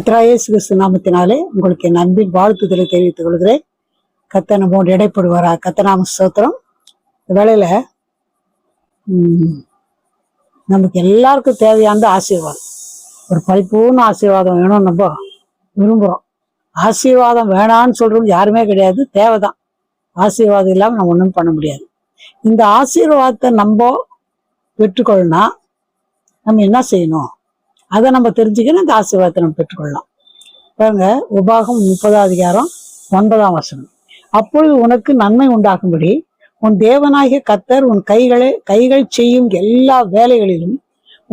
கர்த்தராகிய இயேசு கிறிஸ்து நாமத்தினாலே உங்களுக்கு என் அன்பின் வாழ்த்துக்களை தெரிவித்துக் கொள்கிறேன். கர்த்தர் நம்மோடு இடைப்படுவாரா. கர்த்தநாம ஸ்தோத்திரம். இந்த வேளையில நமக்கு எல்லாருக்கும் தேவையான ஆசீர்வாதம், ஒரு பரிபூர்ண ஆசீர்வாதம் வேணும்னு நம்ம விரும்புகிறோம். ஆசீர்வாதம் வேணான்னு சொல்றது யாருமே கிடையாது, தேவைதான். ஆசீர்வாதம் இல்லாமல் நம்ம ஒன்றும் பண்ண முடியாது. இந்த ஆசீர்வாதத்தை நம்ம பெற்றுக்கொள்ளனா நம்ம என்ன செய்யணும், அதை நம்ம தெரிஞ்சுக்கணும். இந்த ஆசீர்வாதத்தை நம்ம பெற்றுக்கொள்ளலாம். பாருங்க, உபாகம் 30:9. அப்பொழுது உனக்கு நன்மை உண்டாகும்படி உன் தேவனாகிய கர்த்தர் உன் கைகள் செய்யும் எல்லா வேலைகளிலும்,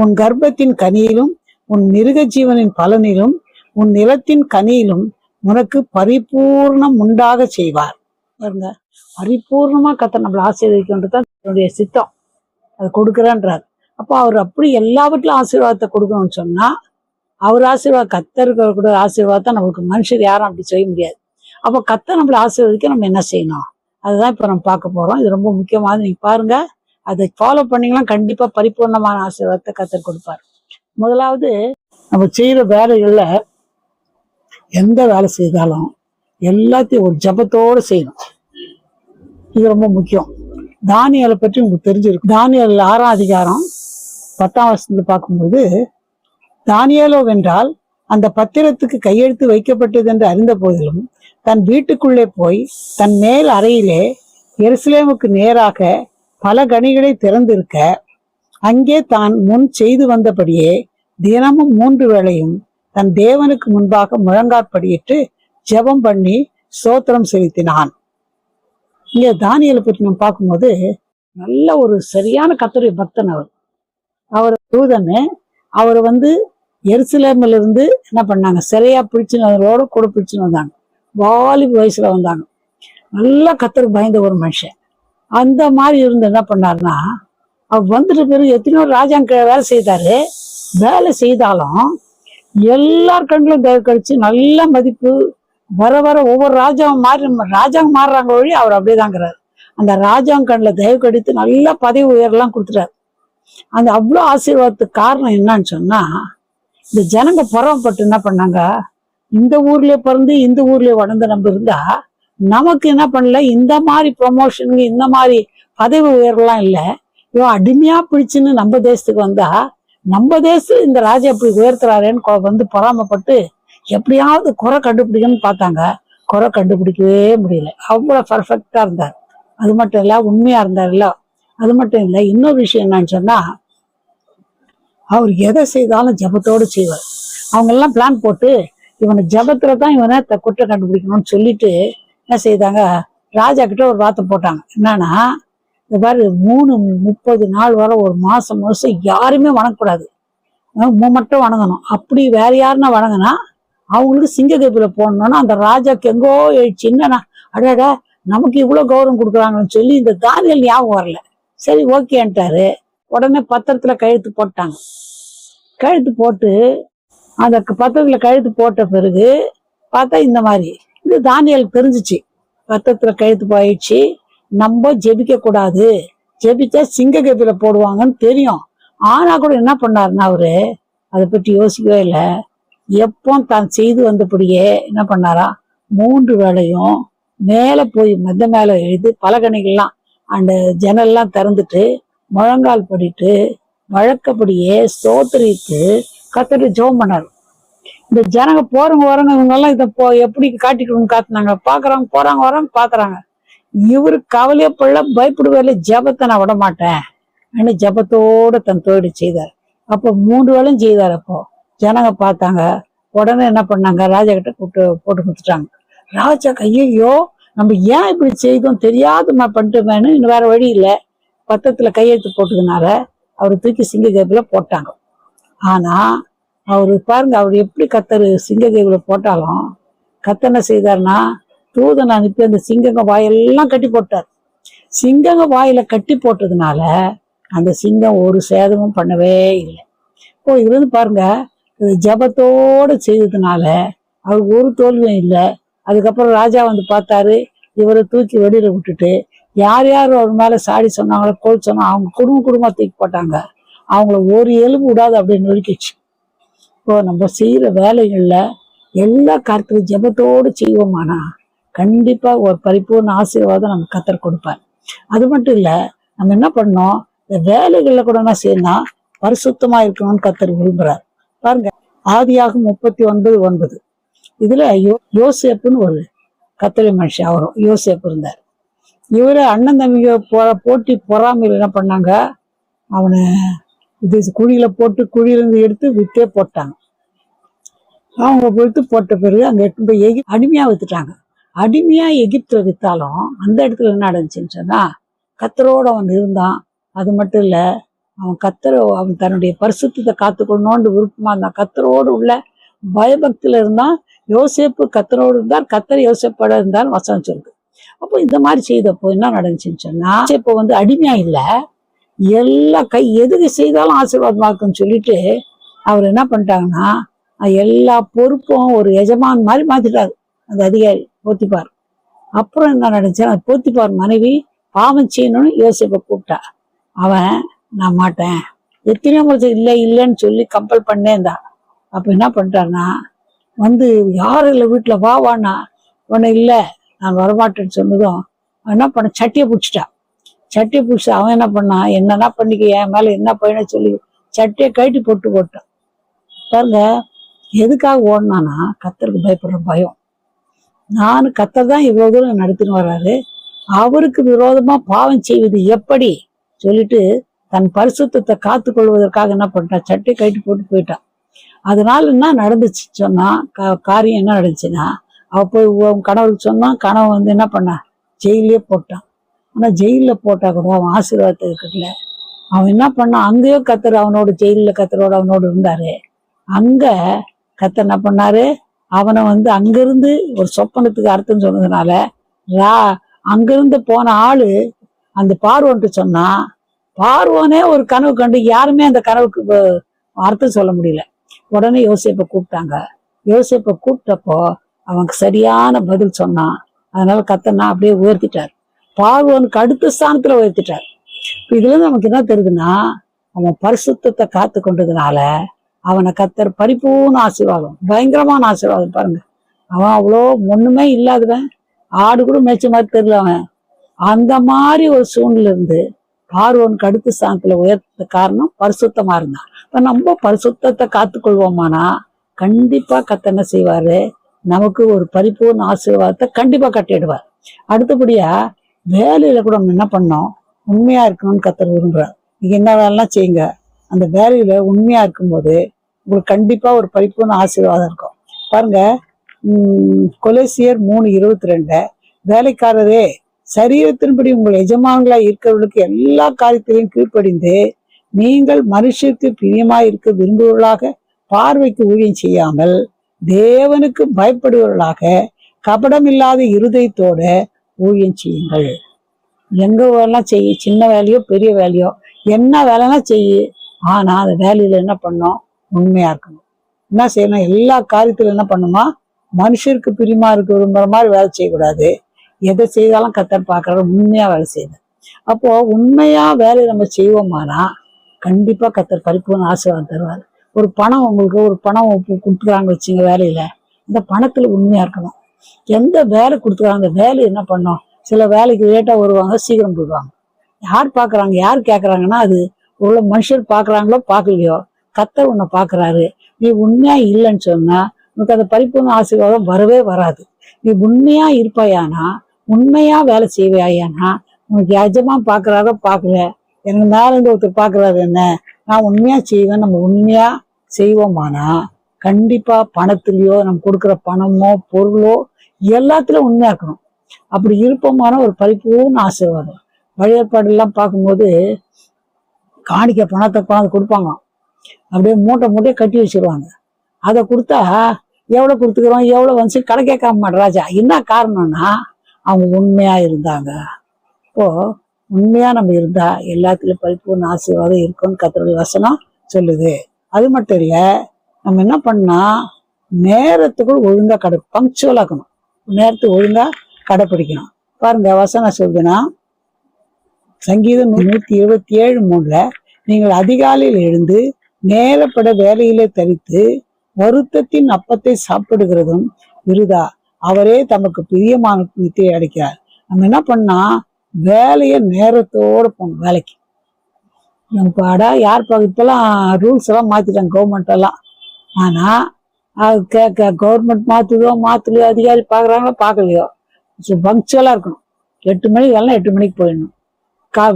உன் கர்ப்பத்தின் கனியிலும், உன் மிருக ஜீவனின் பலனிலும், உன் நிலத்தின் கனியிலும் உனக்கு பரிபூர்ணம் உண்டாக செய்வார். பாருங்க, பரிபூர்ணமா கர்த்தர் நம்மளை ஆசீர்வதிக்கின்றது என்னுடைய சித்தம், அது கொடுக்குறேன்றார். அப்போ அவர் அப்படி எல்லாவற்றிலும் ஆசீர்வாதத்தை கொடுக்கணும்னு சொன்னா, அவர் ஆசீர்வாதம், கர்த்தருக்கு கூட ஆசீர்வாதத்தை நம்மளுக்கு மனுஷர் யாரும் அப்படி செய்ய முடியாது. அப்போ கர்த்தர் நம்மளை ஆசீர்வதிக்க நம்ம என்ன செய்யணும், அதுதான் இப்போ நம்ம பார்க்க போறோம். இது ரொம்ப முக்கியமானது. நீங்க பாருங்க, அதை ஃபாலோ பண்ணீங்கன்னா கண்டிப்பா பரிபூர்ணமான ஆசீர்வாதத்தை கர்த்தர் கொடுப்பார். முதலாவது, நம்ம செய்யற வேலைகள்ல எந்த வேலை செய்தாலும் எல்லாத்தையும் ஒரு ஜபத்தோடு செய்யணும். இது ரொம்ப முக்கியம். தானியேலை பற்றி உங்களுக்கு தெரிஞ்சிருக்கு. தானியேல் 6:10 பார்க்கும்போது, தானியேலோ வென்றால் அந்த பத்திரத்துக்கு கையெழுத்து வைக்கப்பட்டது என்று அறிந்த போதிலும் தன் வீட்டுக்குள்ளே போய் தன் மேல் அறையிலே எருசலேமுக்கு நேராக பல கனிகளை திறந்திருக்க, அங்கே தான் முன் செய்து வந்தபடியே தினமும் 3 வேளையும் தன் தேவனுக்கு முன்பாக முழங்காற்படியிட்டு ஜெபம் பண்ணி ஸ்தோத்திரம் செலுத்தினான். இங்க தானியேலை பற்றி நம்ம பார்க்கும்போது, நல்ல ஒரு சரியான கர்த்தருடைய பக்தன் அவர் தூதன்னு. அவர் எருசலேமில் இருந்து என்ன பண்ணாங்க, சிறையா பிடிச்சுனவரோட கூட பிடிச்சுன்னு வந்தாங்க. வாலிப வயசுல வந்தாங்க. நல்லா கர்த்தருக்கு பயந்த ஒரு மனுஷன். அந்த மாதிரி இருந்து என்ன பண்ணாருன்னா, அவர் வந்துட்டு பிறகு எத்தனையோ ராஜாங்க வேலை செய்தாரு. வேலை செய்தாலும் எல்லார் கண்ணிலும் தயவு கழிச்சு நல்ல மதிப்பு வர வர ஒவ்வொரு ராஜாங்க மாறுறாங்க வழி அவர் அப்படியேதாங்கிறாரு. அந்த ராஜாங்க கண்ணில் தயவு கடித்து நல்ல பதவி உயரெல்லாம் கொடுத்துட்டாரு. அந்த அவ்வளோ ஆசீர்வாதத்துக்கு காரணம் என்னன்னு சொன்னா, இந்த ஜனங்க புறப்பட்டு என்ன பண்ணாங்க, இந்த ஊர்லயே பிறந்து இந்த ஊர்லயே வளர்ந்து நம்ம இருந்தா நமக்கு என்ன பண்ணல, இந்த மாதிரி ப்ரொமோஷனுங்க இந்த மாதிரி பதவி உயர்வுலாம் இல்லை. இவன் அடிமையா பிடிச்சுன்னு நம்ம தேசத்துக்கு வந்தா, நம்ம தேசத்துல இந்த ராஜா எப்படி உயர்த்துறாருன்னு பொறாமப்பட்டு எப்படியாவது குறை கண்டுபிடிக்கணும்னு பார்த்தாங்க. குறை கண்டுபிடிக்கவே முடியல. அவ்வளோ பர்ஃபெக்டா இருந்தார். அது மட்டும் இல்ல, உண்மையா இருந்தார்ல. அது மட்டும் இல்லை, இன்னொரு விஷயம் என்னன்னு சொன்னா, அவர் எதை செய்தாலும் ஜபத்தோடு செய்வார். அவங்க எல்லாம் பிளான் போட்டு இவனை ஜபத்துல தான் இவனை குற்றம் கண்டுபிடிக்கணும்னு சொல்லிட்டு என்ன செய்தாங்க, ராஜா கிட்ட ஒரு வார்த்தை போட்டாங்க. என்னன்னா, இந்த மாதிரி 30 நாள் வர ஒரு மாசம் யாருமே வணங்கக்கூடாது, மட்டும் வணங்கணும். அப்படி வேற யாருன்னா வணங்கினா அவங்களுக்கு சிங்க கபில போடணும்னா அந்த ராஜாக்கு எங்கோ சின்ன அடாடா நமக்கு இவ்வளவு கௌரவம் கொடுக்குறாங்கன்னு சொல்லி இந்த தானியேல் ஞாபகம் வரல. சரி, ஓகேன்ட்டாரு. உடனே பத்திரத்துல கையெழுத்து போட்டாங்க. கையெழுத்து போட்டு அந்த பத்திரத்துல கையெழுத்து போட்ட பிறகு பார்த்தா இந்த மாதிரி இது தானியேலுக்கு தெரிஞ்சிச்சு. பத்திரத்துல கையெழுத்து போயிடுச்சு, நம்ம ஜெபிக்க கூடாது, ஜெபிச்சா சிங்க கபில போடுவாங்கன்னு தெரியும். ஆனா கூட என்ன பண்ணாருன்னா, அவரு அதை பற்றி யோசிக்கவே இல்லை. எப்போ தான் செய்து வந்தபடியே என்ன பண்ணாரா, 3 வேளையும் மேல போய் மேல எழுதி பலகணிகள்லாம் அந்த ஜன்னல்லாம் திறந்துட்டு முழங்கால் படிட்டு வழக்கப்படியே ஸ்தோத்திரித்து கர்த்தரை ஜெபம் பண்ணாரு. இந்த ஜனங்க போறவங்க வரவங்க இவங்க எல்லாம் இதை எப்படி காட்டிக்கணும்னு காத்துனாங்க. பாக்குறாங்க, போறாங்க வராங்க பாக்குறாங்க. இவரு கவலையப்படல, பயப்படுவார்ல, ஜபத்தை நான் விட மாட்டேன் ஜபத்தோட தன் தொழிலை செய்தார். அப்போ 3 வேளையும் செய்தார். அப்போ ஜனங்க பார்த்தாங்க. உடனே என்ன பண்ணாங்க, ராஜா கிட்ட போட்டு கொடுத்துட்டாங்க. ராஜா ஐயோ நம்ம ஏன் இப்படி செய்தோம் தெரியாதுமா பண்ணிட்டோமேனு, இன்னும் வேற வழி இல்லை, பத்திரத்துல கையெழுத்து போட்டதுனால அவரை தூக்கி சிங்க கேபில போட்டாங்க. ஆனா அவரு பாருங்க, அவர் எப்படி கர்த்தர் சிங்க கேபில போட்டாலும் கர்த்தர் என்ன செய்தார்னா, தூதனை அனுப்பி அந்த சிங்கங்க வாயெல்லாம் கட்டி போட்டார். சிங்கங்க வாயில கட்டி போட்டதுனால அந்த சிங்கம் ஒரு சேதமும் பண்ணவே இல்லை. இப்போ இருந்து பாருங்க, ஜபத்தோடு செய்ததுனால அவருக்கு ஒரு தோல்வியும் இல்லை. அதுக்கப்புறம் ராஜா பார்த்தாரு, இவரை தூக்கி வெளியில விட்டுட்டு யார் யார் அவர் மேல சாடி சொன்னாங்களோ, கோல் சொன்னாங்க, அவங்க குடும்பமா தூக்கி போட்டாங்க. அவங்கள ஒரு எலும்பு விடாது அப்படின்னு நொறுக்கிச்சு. இப்போ நம்ம செய்யற வேலைகள்ல எல்லா காரியத்திலும் ஜெபத்தோடு செய்வோமானா கண்டிப்பா ஒரு பரிபூர்ண ஆசீர்வாதம் நம்ம கத்தர் கொடுப்பார். அது மட்டும் இல்ல, நம்ம என்ன பண்ணோம், இந்த வேலைகள்ல கூட என்ன செய்யணும், பரிசுத்தமா இருக்கணும்னு கத்தர் விரும்புறார். பாருங்க, ஆதியாகும் 39:9 இதுல யோசேப்புன்னு ஒரு கத்தரி மனுஷன், அவரும் யோசேப்பு இருந்தார். இவரு அண்ணன் தம்பிங்க போட்டி பொறாமையில் என்ன பண்ணாங்க, அவனை குழியில போட்டு குழியிலிருந்து எடுத்து வித்தே போட்டாங்க. அவங்க போயிட்டு போட்ட பிறகு அங்க எடுத்து போய் அடிமையா வித்துட்டாங்க. அடிமையா எகிப்துல வித்தாலும் அந்த இடத்துல என்ன நடந்துச்சுன்னு சொன்னா, கத்தரோட அவன் இருந்தான். அது மட்டும் இல்ல, அவன் தன்னுடைய பரிசுத்தத்தை காத்துக்கொள்ளணும்னு விருப்பமா இருந்தான். கத்தரோடு உள்ள பயபக்தியில இருந்தான். யோசேப்பு கத்தரோடு இருந்தார், கத்தர் யோசேப்போட இருந்தார் வசனம் சொல்லுது. அப்போ இந்த மாதிரி செய்தப்போ என்ன நடந்துச்சுன்னு சொன்னா, இப்போ அடிமையா இல்லை, எல்லா எதுக்கு செய்தாலும் ஆசீர்வாதமா இருக்குன்னு சொல்லிட்டு அவர் என்ன பண்ணிட்டாங்கன்னா, எல்லா பொறுப்பும் ஒரு எஜமான் மாதிரி மாத்திட்டாரு அந்த அதிகாரி போத்திபார். அப்புறம் என்ன நடந்துச்சு, போத்திபார் மனைவி பாவம் செய்யணும்னு யோசிப்பை கூப்பிட்டா. அவன் நான் மாட்டேன், எத்தனையோ முறை இல்லைன்னு சொல்லி கம்பல் பண்ணே இருந்தா. அப்ப என்ன பண்ணிட்டான்னா, யாரும் இல்லை வீட்டுல வானா உன்னை இல்லை நான் வரமாட்டேன்னு சொன்னதும் என்ன பண்ண, சட்டியை பிடிச்சிட்டான். சட்டியை பிடிச்சி அவன் என்ன பண்ணான், என்னன்னா பண்ணிக்க, என் மேல என்ன பையனை சொல்லி சட்டியை கட்டி போட்டான். பாருங்க, எதுக்காக ஓடினானா, கத்தருக்கு பயப்படுற பயம். நானும் கத்தர் தான் இவ்வளவு தூரம் நடத்தின்னு வர்றாரு, அவருக்கு விரோதமா பாவம் செய்வது எப்படி சொல்லிட்டு தன் பரிசுத்தத்தை காத்து கொள்வதற்காக என்ன பண்ணிட்டான், சட்டை கட்டி போயிட்டான். அதனால என்ன நடந்துச்சு சொன்னா, காரியம் என்ன நடந்துச்சுன்னா, அவ போய் கணவருக்கு சொன்னா, கணவன் என்ன பண்ணா, ஜெயிலே போட்டான். ஆனா ஜெயில போட்டா கூட அவன் ஆசீர்வாதத்தை இருக்கல. அவன் என்ன பண்ணான், அங்கேயும் கத்தர் அவனோட ஜெயில கத்தரோட அவனோடு இருந்தாரு. அங்க கத்தர் என்ன பண்ணாரு, அவனை அங்கிருந்து ஒரு சொப்பனத்துக்கு அர்த்தம் சொன்னதுனால அங்கிருந்து போன ஆளு அந்த பார்வோன்ட்டு சொன்னா, பார்வோனே ஒரு கனவு கண்டு யாருமே அந்த கனவுக்கு அர்த்தம் சொல்ல முடியல. உடனே யோசேப்பை கூப்பிட்டாங்க. யோசேப்பை கூப்பிட்டப்போ அவனுக்கு சரியான பதில் சொன்னான். அதனால கத்தனா அப்படியே உயர்த்திட்டார், பார்வோனுக்கு அடுத்த ஸ்தானத்துல உயர்த்திட்டார். இதுல இருந்து நமக்கு என்ன தெரியுதுன்னா, அவன் பரிசுத்தத்தை காத்து கொண்டதுனால அவனை கத்தர் பரிபூர்ண ஆசீர்வாதம், பயங்கரமான ஆசீர்வாதம். பாருங்க, அவன் அவ்வளோ ஒண்ணுமே இல்லாதவன், ஆடு கூட மேய்ச்ச மாதிரி தெரியல. அவன் அந்த மாதிரி ஒரு சூழ்நிலை இருந்து பார்வோனுக்கு அடுத்த ஸ்தானத்துல உயர்த்த காரணம் பரிசுத்தமா இருந்தான். இப்ப நம்ம பரிசுத்தத்தை காத்துக்கொள்வோமானா கண்டிப்பா கத்தர் என்ன செய்வாரு, நமக்கு ஒரு பரிபூர்ண ஆசீர்வாதத்தை கண்டிப்பா கட்டிடுவார். அடுத்தபடியா வேலையில கூட நம்ம என்ன பண்ணோம், உண்மையா இருக்கணும்னு கத்தர் விரும்புறார். நீங்க என்ன வேலைலாம் செய்யுங்க, அந்த வேலையில உண்மையா இருக்கும்போது உங்களுக்கு கண்டிப்பா ஒரு பரிபூர்ண ஆசீர்வாதம் இருக்கும். பாருங்க, கொலோசியர் 3:22 வேலைக்காரரே, சரீரத்தின்படி உங்கள் எஜமான்களா இருக்கிறவர்களுக்கு எல்லா காரியத்திலையும் கீழ்ப்படிந்து நீங்கள் மனுஷருக்கு பிரியமாய் இருக்க விரும்புவர்களாக பார்வைக்கு ஊழியம் செய்யாமல் தேவனுக்கு பயப்படுவர்களாக கபடமில்லாத இருதயத்தோட ஊழியம் செய்யுங்கள். எங்க வேலைலாம் செய்ய, சின்ன வேலையோ பெரிய வேலையோ என்ன வேலைனா செய்ய, ஆனா அந்த வேலையில என்ன பண்ணோம், உண்மையா இருக்கணும். என்ன செய்யணும், எல்லா காரியத்திலும் என்ன பண்ணுமா, மனுஷருக்கு பிரியமா இருக்க விரும்புற மாதிரி வேலை செய்யக்கூடாது. எதை செய்தாலும் கத்தர் பார்க்கற உண்மையா வேலை செய்யணும். அப்போ உண்மையா வேலை நம்ம செய்வோமானா கண்டிப்பா கத்தர் பரிபூர்ண ஆசீர்வாதம் தருவார். ஒரு பணம் உங்களுக்கு ஒரு பணம் கொடுத்துக்கிறாங்க வச்சுங்க, வேலையில இந்த பணத்துல உண்மையா இருக்கணும். எந்த வேலை கொடுத்துக்கிறாங்க அந்த வேலை என்ன பண்ணோம், சில வேலைக்கு லேட்டா வருவாங்க, சீக்கிரம் போயிடுவாங்க. யார் பாக்குறாங்க, யார் கேட்கறாங்கன்னா, அது உள்ள மனுஷர் பாக்குறாங்களோ பார்க்கலையோ கத்தர் உன்னை பாக்குறாரு. நீ உண்மையா இல்லைன்னு சொன்னா உனக்கு அந்த பரிபூர்ண ஆசீர்வாதம் வரவே வராது. நீ உண்மையா இருப்பாயானா, உண்மையா வேலை செய்வாயானா, உனக்கு எஜமா பாக்குறாரோ பார்க்கல, எனக்கு மேல இருந்து ஒருத்தர் பாக்குறாரு என்ன, நான் உண்மையா செய்வேன். நம்ம உண்மையா செய்வோமானா கண்டிப்பா பணத்திலயோ, நம்ம கொடுக்குற பணமோ பொருளோ எல்லாத்துலயும் உண்மையா இருக்கணும். அப்படி இருப்போமான ஒரு பரிபூர்ண ஆசீர்வாதம். பழைய ஏற்பாடு எல்லாம் பார்க்கும்போது காணிக்க பணத்தை கொண்டாந்து கொடுப்பாங்க, அப்படியே மூட்டை கட்டி வச்சிருவாங்க. அதை கொடுத்தா எவ்வளவு கொடுத்துக்கிறோம், எவ்வளவு வந்து கடை கேட்காம மாட்டேன் ராஜா. என்ன காரணம்னா அவங்க உண்மையா இருந்தாங்க. இப்போ உண்மையா நம்ம இருந்தா எல்லாத்துலயும் பரிபூர்ண ஆசீர்வாதம் இருக்கும்னு கர்த்தருடைய வசனம் சொல்லுது. அது மட்டும் இல்ல, நம்ம என்ன பண்ணா நேரத்துக்குள் ஒழுங்கா பங்க்சுவலா இருக்கணும், நேரத்துக்கு ஒழுங்கா கடைப்பிடிக்கணும். பாருங்க, வசனம் சொல்லுதுன்னா சங்கீதம் 127:3 நீங்கள் அதிகாலையில் எழுந்து நேரப்பட வேலையிலே தரித்து வருத்தத்தின் அப்பத்தை சாப்பிடுகிறதும் விருதா. அவரே தமக்கு பிரியமான நித்திரை அடைக்கிறார். நம்ம என்ன பண்ணா வேலையை நேரத்தோட போகணும் வேலைக்கு. நமக்கு யார் இப்பெல்லாம் ரூல்ஸ் எல்லாம் மாத்திட்டாங்க கவர்மெண்ட் எல்லாம். ஆனா அது கவர்மெண்ட் மாத்துலையோ அதிகாரி பாக்குறாங்களோ பார்க்கலையோ பங்க்சுவலா இருக்கணும். 8 மணிக்கு வரலாம், 8 மணிக்கு போயிடணும்.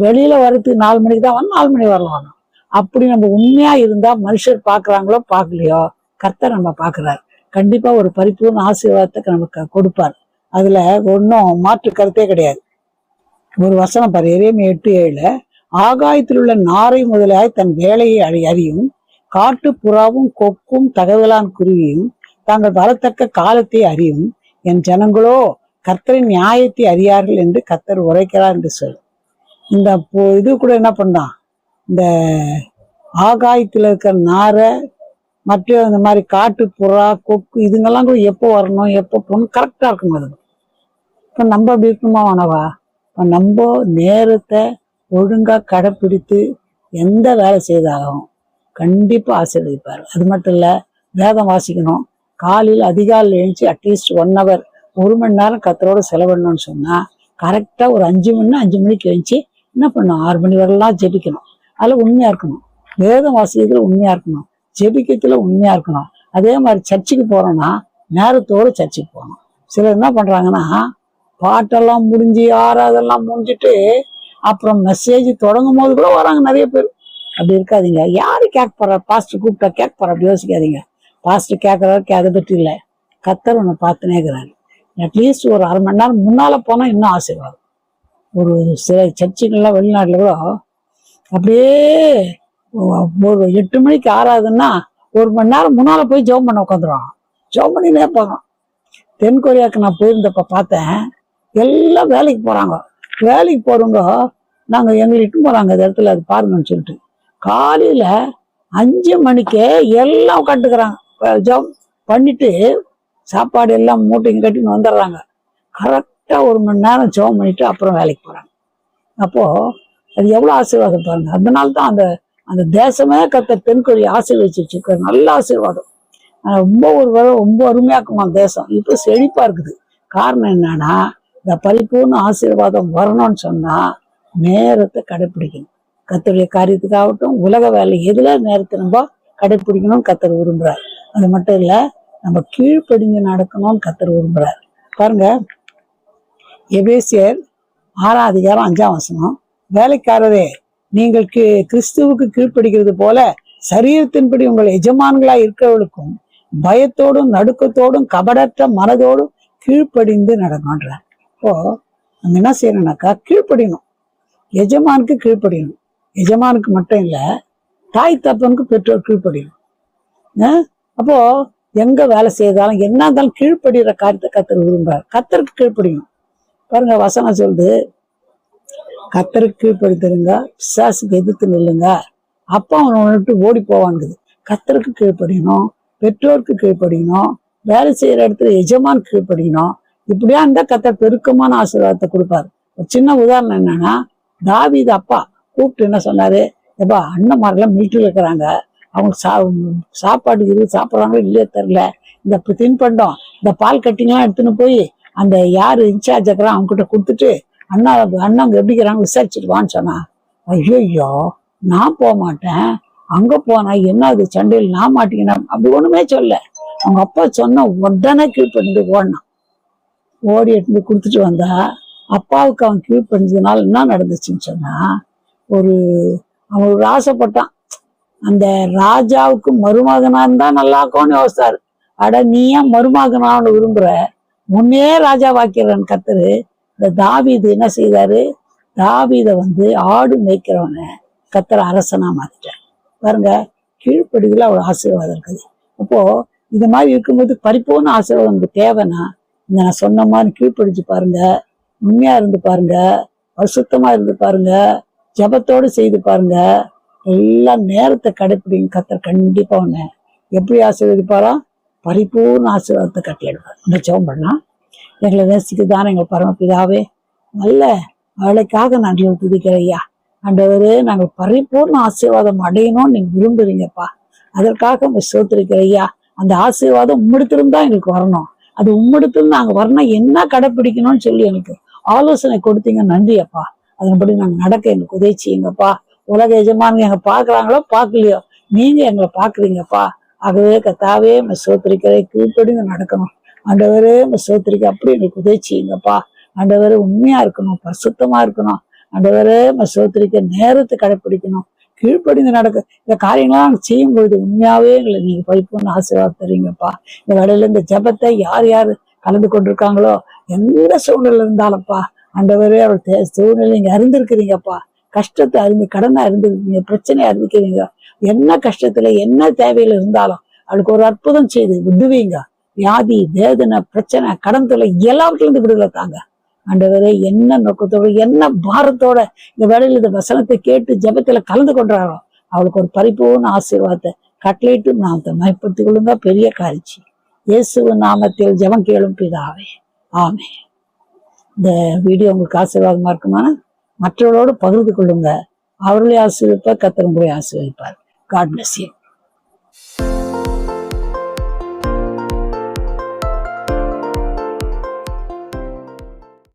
வெளியில வர்றதுக்கு 4 மணிக்கு தான் வரணும், 4 மணி வரலாம். அப்படி நம்ம உண்மையா இருந்தா மனுஷர் பாக்குறாங்களோ பார்க்கலையோ கர்த்தர் நம்ம பாக்குறாரு. கண்டிப்பா ஒரு பரிபூர்ண ஆசீர்வாதத்தை நமக்கு கொடுப்பார். அதுல ஒன்னும் மாற்று கருத்தே கிடையாது. ஒரு வசனம் பாரு, எரேமியா 8:7. ஆகாயத்தில் உள்ள நாரை முதலாய் தன் வேலையை அறியும் காட்டு புறாவும் கொக்கும் தகவலான் குருவியும் தாங்கள் வரத்தக்க காலத்தை அறியும். என் ஜனங்களோ கர்த்தரின் நியாயத்தை அறியார்கள் என்று கர்த்தர் உரைக்கிறார் என்று சொல். இந்த இது கூட என்ன பண்ணான், இந்த ஆகாயத்துல இருக்கிற நாரை மற்ற இந்த மாதிரி காட்டு புறா கொக்கு இதுங்கெல்லாம் கூட எப்போ வரணும் எப்போ போகணும் கரெக்டா இருக்கணும். அது இப்ப நம்ம அப்படி இருக்கணுமா வேணவா? இப்ப நம்ம நேரத்தை ஒழுங்கா கடைப்பிடித்து எந்த வேலை செய்தாலும் கண்டிப்பா ஆசீர்வதிப்பார். அது மட்டும் இல்ல, வேதம் வாசிக்கணும். காலையில் அதிகாலையில் எழுந்துச்சு அட்லீஸ்ட் 1 hour 1 மணி நேரம் கர்த்தரோட செலவிடணும்னு சொன்னா கரெக்டா ஒரு 5 மணிக்கு எழுந்துச்சு என்ன பண்ணணும், 6 மணி வரலாம் ஜெபிக்கணும். அதுல உண்மையா இருக்கணும். வேதம் வாசிக்கிறதுல உண்மையா இருக்கணும், ஜெபிக்கத்துல உண்மையா இருக்கணும். அதே மாதிரி சர்ச்சுக்கு போறோம்னா நேரத்தோடு சர்ச்சுக்கு போகணும். சிலர் என்ன பண்றாங்கன்னா பாட்டெல்லாம் முடிஞ்சு ஆறாதெல்லாம் முடிஞ்சுட்டு அப்புறம் மெசேஜ் தொடங்கும் போது கூட வராங்க நிறைய பேர். அப்படி இருக்காதீங்க. யாரு கேட்க போறா, பாஸ்டர் கூப்பிட்டா கேட்க போறா, அப்படி யோசிக்காதீங்க. பாஸ்டர் கேட்கறவருக்கு அதை பற்றி இல்லை, கர்த்தர் உன்னை பார்த்துனே இருக்கிறாரு. அட்லீஸ்ட் ஒரு 1/2 மணி நேரம் முன்னால போனா இன்னும் ஆசீர்வாதம். ஒரு சில சர்ச்சுகள்லாம் வெளிநாட்டுல கூட அப்படியே ஒரு 8 மணிக்கு ஆறாதுன்னா 1 மணி நேரம் முன்னால போய் ஜெபம் பண்ண உட்காந்துருவாங்க. ஜெபம் பண்ணினே போகிறோம். தென் கொரியாவுக்கு நான் போயிருந்தப்ப பார்த்தேன், எல்லாம் வேலைக்கு போறாங்க. வேலைக்கு போறவங்க எங்களை இட்டு போறாங்க அந்த இடத்துல, அது பாருங்கன்னு சொல்லிட்டு காலையில 5 மணிக்கே எல்லாம் கட்டுக்கிறாங்க. ஜெபம் பண்ணிட்டு சாப்பாடு எல்லாம் மூட்டைங்க கட்டின்னு வந்துடுறாங்க. கரெக்டா 1 மணி நேரம் ஜெபம் பண்ணிட்டு அப்புறம் வேலைக்கு போறாங்க. அப்போ அது எவ்வளவு ஆசீர்வாதம் பாருங்க. அதனால தான் அந்த அந்த தேசமே கர்த்தர் தென்கொரியா ஆசீர்வதிச்சிருக்காரு. நல்ல ஆசீர்வாதம். ரொம்ப அருமையாக்குமா தேசம். இப்ப செழிப்பா இருக்குது. காரணம் என்னன்னா இந்த பரிபூர்ண ஆசீர்வாதம் வரணும்னு சொன்னா நேரத்தை கடைப்பிடிக்கணும். கர்த்தருடைய காரியத்துக்காகட்டும் உலக வேலை எதுல நேரத்தை நம்ம கடைப்பிடிக்கணும்னு கர்த்தர் விரும்புறாரு. அது மட்டும் இல்ல, நம்ம கீழ்ப்படிஞ்சு நடக்கணும்னு கர்த்தர் விரும்புறாரு. பாருங்க, எபேசியர் 6:5 வேலைக்காரரே, நீங்கள் கிறிஸ்துவுக்கு கீழ்ப்படுகிறது போல சரீரத்தின்படி உங்கள் எஜமான்களா இருக்கிறவர்களுக்கும் பயத்தோடும் நடுக்கத்தோடும் கபடற்ற மனதோடும் கீழ்ப்படிந்து நடக்கின்றார். இப்போ நம்ம என்ன செய்யணும்னாக்கா கீழ்ப்படியணும். எஜமானுக்கு கீழ்ப்படியணும். எஜமானுக்கு மட்டும் இல்ல, தாய் தப்பனுக்கு பெற்றோர் கீழ்ப்படியணும். அப்போ எங்க வேலை செய்தாலும் என்ன இருந்தாலும் கீழ்ப்படுகிற காரியத்தை கர்த்தர் விரும்புறார். கர்த்தருக்கு கீழ்ப்படியணும். பாருங்க, வசனம் சொல்லுது, கர்த்தருக்கு கீழ்ப்படுத்துருங்க, பிசாசுக்கு எதிர்த்து நில்லுங்க, அப்பா அவனை விட்டு ஓடி போவான்ங்குது. கர்த்தருக்கு கீழ்ப்படியணும், பெற்றோருக்கு கீழ்ப்படியணும், வேலை செய்யற இடத்துல எஜமான் கீழ்ப்படியணும். இப்படியா இருந்தா கர்த்தர் பெருக்கமான ஆசீர்வாதத்தை கொடுப்பாரு. ஒரு சின்ன உதாரணம் என்னன்னா, தாவீது அப்பா கூப்பிட்டு என்ன சொன்னாரு, எப்பா அண்ணன்மாரெல்லாம் மிலிட்டரியில் இருக்கிறாங்க, அவங்க சாப்பாடு சாப்பிட்றாங்களோ இல்லையோ தெரியல, இந்த தின்பண்டம் இந்த பால் கட்டிங்கெல்லாம் எடுத்துன்னு போய் அந்த யாரு இன்சார்ஜ் இருக்கிறான் அவங்க கிட்ட கொடுத்துட்டு அண்ணாங்க எப்படிக்கிறாங்க விசாரிச்சுட்டு சொன்னா, ஐயோ நான் போக மாட்டேன், அங்க போனா என்ன அது சண்டையில் நான் மாட்டீங்கன்னா அப்படி ஒண்ணுமே சொல்ல. அவங்க அப்பா சொன்ன உடனே கீழ்ப்படிந்து ஓடினான். ஓடி எடுத்து கொடுத்துட்டு வந்தா அப்பாவுக்கு அவன் கீழ்ப்படிஞ்சதுனால என்ன நடந்துச்சுன்னு சொன்னா, அவன் ஒரு ஆசைப்பட்டான், அந்த ராஜாவுக்கு மருமகனா இருந்தா நல்லா இருக்கும்னு யோசித்தாரு. அட நீ ஏன் மருமகனான்னு விரும்புற, முன்னே ராஜா வாக்கிறவன் கர்த்தரு. இந்த தாவீது என்ன செய்தாரு, தாவீத ஆடு மேய்க்கிறவனை கர்த்தர் அரசனா மாத்திட்டார். பாருங்க, கீழ்ப்படிதல ஒரு ஆசீர்வாதம் இருக்குது. அப்போ இது மாதிரி இருக்கும்போது பரிபூர்ண ஆசீர்வாதம் நமக்கு தேவைன்னா இந்த நான் சொன்ன மாதிரி கீழ்ப்படிச்சு பாருங்க, உண்மையா இருந்து பாருங்க, பரிசுத்தமா இருந்து பாருங்க, ஜபத்தோடு செய்து பாருங்க, எல்லாம் நேரத்தை கடைப்பிடிங்க. கர்த்தர் கண்டிப்பா உன்னை எப்படி ஆசீர்வதிப்பாரா, பரிபூர்ண ஆசீர்வாதத்தை கட்டிடுவார். இந்த ஜெபம் பண்ணலாம். எங்களை நேசிக்குதான எங்கள் பரமபிதாவே, நல்ல வேலைக்காக நன்றி துதிக்கிற ஐயா. ஆண்டவரே, நாங்கள் பரிபூர்ண ஆசீர்வாதம் அடையணும்னு நீங்க விரும்புறீங்கப்பா, அதற்காக உங்க சோத்திருக்கிற ஐயா. அந்த ஆசீர்வாதம் உம்மிடத்திலிருந்து தான் எங்களுக்கு வரணும். அது உம்மிடத்திலிருந்து நாங்க வரணும், என்ன கடைப்பிடிக்கணும்னு சொல்லி எனக்கு ஆலோசனை கொடுத்தீங்க. நன்றி அப்பா. அதன்படி நாங்க நடக்க எங்களுக்கு உதவி செய்யுங்கப்பா. உலக எஜமானங்க எங்க பாக்குறாங்களோ பார்க்கலையோ, நீங்க எங்களை பாக்குறீங்கப்பா. ஆகவே கர்த்தாவே சோத்திரிக்கிற கீழ்ப்படிந்து நடக்கணும். ஆண்டவரே சோத்திரிக்க அப்படி எங்களுக்கு உதவி செய்யுங்கப்பா. ஆண்டவரே உண்மையா இருக்கணும், பரிசுத்தமா இருக்கணும். ஆண்டவரே சோத்திரிக்க நேரத்தை கடைப்பிடிக்கணும், கீழ்ப்படிந்து நடக்க. இந்த காரியங்களாம் நாங்கள் செய்யும் பொழுது உண்மையாவே எங்களை நீங்க பரிபூர்ண ஆசீர்வாதம் தருவீங்கப்பா. இந்த வேலையில இந்த ஜெபத்தை யார் யார் கலந்து கொண்டிருக்காங்களோ, எந்த சூழ்நிலை இருந்தாலும்ப்பா ஆண்டவரே அவள் சூழ்நிலை நீங்க அறிந்திருக்கிறீங்கப்பா. கஷ்டத்தை அறிந்து, கடனை அறிந்திருக்கீங்க, பிரச்சனையை அறிவிக்கிறீங்க. என்ன கஷ்டத்துல என்ன தேவையில இருந்தாலும் அவளுக்கு ஒரு அற்புதம் செய்து விடுவீங்க. வியாதி, வேதனை, பிரச்சனை, கடன் தொல்லை எல்லாவற்றிலிருந்து இருந்து விடுதலை தாங்க. ஆண்டவரே என்ன நோக்கத்தோட என்ன பாரத்தோட இந்த வேலையில இந்த வசனத்தை கேட்டு ஜெபத்துல கலந்து கொண்டாரோ அவளுக்கு ஒரு பரிபூர்ண ஆசீர்வாதத்தை கட்டளையிட்டு நாமத்தை மயப்படுத்திக் கொள்ளுங்க. பெரிய காரிச்சி இயேசுவின் நாமத்தில் ஜெபம் கேளும் பிதாவே, ஆமென். இந்த வீடியோ உங்களுக்கு ஆசீர்வாதமா இருக்குமான மற்றவர்களோடு பகிர்ந்து கொள்ளுங்க. அவர்களே ஆசீர்வதிப்பார், கர்த்தர் உங்களை ஆசீர்வதிப்பார். God bless you.